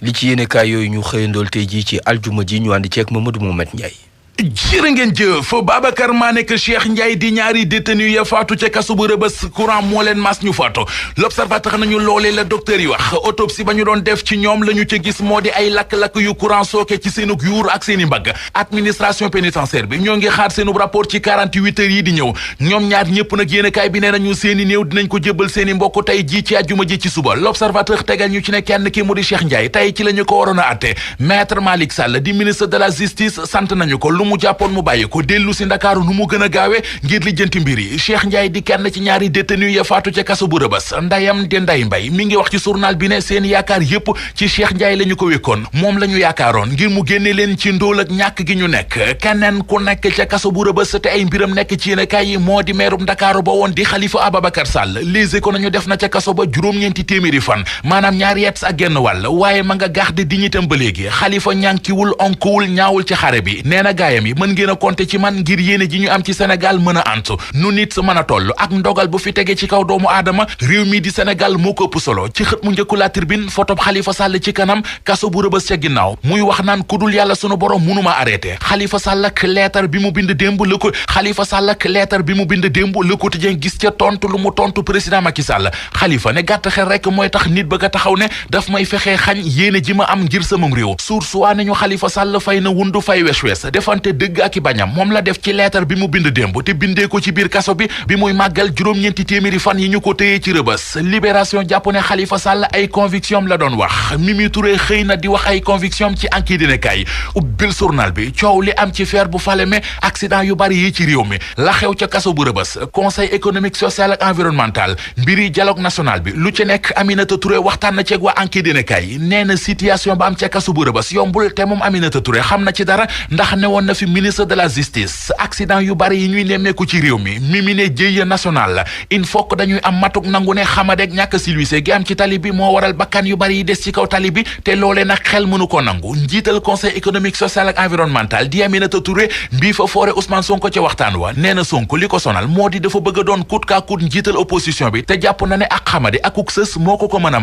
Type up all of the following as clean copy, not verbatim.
li ci yéenekaay yooyu ñu xëyandool tey jii ci aljuma ji ñu àndi ceeg Mamadou Mouhamed Ndiaye. jërë ngeen jëf Babacar Mané ak Cheikh Ndiaye di ñaari détenu ya faatu ca kaso bu Rebeuss courant moo leen mas ñu faatu l'observateur nañu loolee la docteur yi wax autopsie ba ñu doon def ci ñoom la ñu ca gis moo di ay lakk-lakk yu courant sooke ci seenug yuur ak seen i mbagg administration pénitentiaire bi ñoo ngi xaar seenub rapport ci 48 heures yi di ñëw ñoom ñaar ñëpp nag yéenekaay bi nee nañu seen i néew dinañ ko jébbal seen i mbokk tey ji ci àjjuma ji ci suba l'observateur tegal ñu ci ne kenn ki mu di Cheikh Ndiaye tey ci la ñu ko waroon a atte maître Malick Sall di ministre de la justice sant nañu ko mu jàppoon mu bàyyi ko dellu si Ndakaaru nu mu gën a gaawe ngir lijjanti mbir yi Cheikh Ndiaye di kenn ci ñaari détenu ya faatu ca kaso bu Rebeuss ndayam di Nday Mbay mi ngi wax ci journal bi ne seen yaakaar yépp ci Cheikh Ndiaye la ñu ko wékkoon moom la ñu yaakaaroon ngir mu génne leen ci ndóol ak ñàkk gi ñu nekk keneen ku nekk ca kaso bu Rebeuss te ay mbiram nekk ci yéenekaay yi moo di meerub Ndakaaru ba woon di Khalifa Ababacar Sall Les Échos nañu def na ca kaso ba juróom-ñeenti téeméeri fan maanaam ñaari at ak genn wàll waaye ma nga garde dignitéem ba léegi Khalifa ñànkiwul onkuwul ñaawul ci xare bi nee na gaayam yi mën ngeen a compter ci man ngir yéene ji ñu am ci Sénégal mën a antu nu nit mën a toll ak ndogal bu fi tege ci kaw doomu aadama réew mi di Sénégal moo ko ëpp solo ci xët mu njëkku La Tribune photo Khalifa Sall ci kanam kaso bu Rebeuss ca ginnaaw muy wax naan ku dul yàlla sunu borom mënuma arrêté Khalifa Sall ak leetar bi mu bind démb la ko Khalifa Sall ak leetar bi mu bind démb Le Quotidien gis ca tontu lu mu tontu président Macky Sall Khalifa ne gàtt xel rek mooy tax nit bëgg a taxaw ne daf may fexee xañ yéene ji ma am ngir samam réew source waa nañu Khalifa Sall fay na wundu fay wes defante dëgg ak i bañam moom la def ci leetar bi mu bind démb te bindee ko ci biir kaso bi muy màggal juróom-ñeenti téeméeri fan yi ñu ko téyee ci Rebeuss Libération jàpp ne Khalifa Sall ay conviction la doon wax Mimi Touré xëy na di wax ay conviction ci enquête dina kay ubbil journal bi coow li am ci feer bu Falémé accident yu bari yi ci réew mi la xew ca kaso bu Rebeuss conseil économique social ak environnemental mbiri dialogue national bi lu ci nekk Aminata Touré waxtaan na ceeg waa enquête dina kay nee na situation ba am ca kaso bu Rebeuss yombul te moom Aminata Touré xam na ci dara ndax ne woon na fi ministre de la justice accident yu bari yi ñuy nemmeeku ci réew mi mi ne jëye national la il faut que dañuy am matuk nangu ne xamadek ñàkk silwise gi am ci tali bi moo waral bakkan yu bari yi des ci kaw tali bi te loolee nag xel mënu ko nangu njiital conseil économique social ak environnemental di Aminata Touré mbii fa foore Ousmane Sonko ca waxtaan wa nee na Sonko li ko sonal moo di dafa bëgg a doon kut kaa kut njiital opposition bi te jàpp na ne ak xamade akuk sës moo ko mën a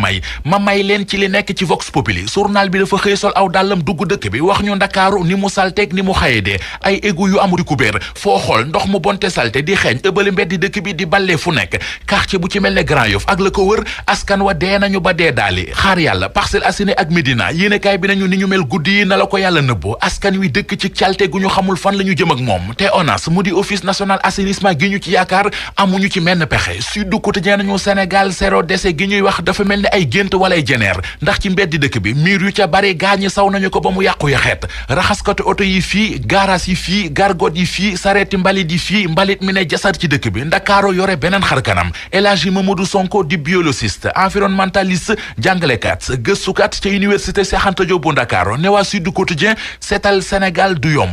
may leen ci li nekk ci Vox Populi journal bi dafa xëy sol aw dàllam dugg dëkk bi wax ñu Ndakaaru ni mu salteeg ni mu xayedee ay égout yu amul kubéer foo xool ndox mu bonte salte di xeeñ ëbbali mbeddi dëkk bi di ballee fu nekk quartier bu ci mel ne Grand Yoff ak la ko wër askan wa dee nañu ba dee daali xaar yàlla Parcelles Assainies ak Médina yéenekaay bi nañu ni ñu mel guddi yi na la ko yàlla nëbbo askan wi dëkk ci calte gu ñu xamul fan la ñu jëm ak moom te ONAS mu di office national assainissement gi ñu ci yaakaar amuñu ci menn pexe Sud Quotidien nañu Sénégal zéro décès gi ñuy wax dafa mel ni ay gént wala ay jeneer ndax ci mbeddi dëkk bi miir yu ca bari gaañi saw nañu ko ba mu yàqu ya xeet raxaskatu oto yi fii garage yi fii gargot yi fii sareeti mbalit yi fii mbalit mi ne jasar ci dëkk bi Ndakaaro yore beneen xarkanam El Hadji Mamadou Sonko di biologiste environnementaliste jàngalekat gëstukat ca université Cheikh Anta Diop bu Ndakaaro ne waa Sud Quotidien seetal Sénégal du yomb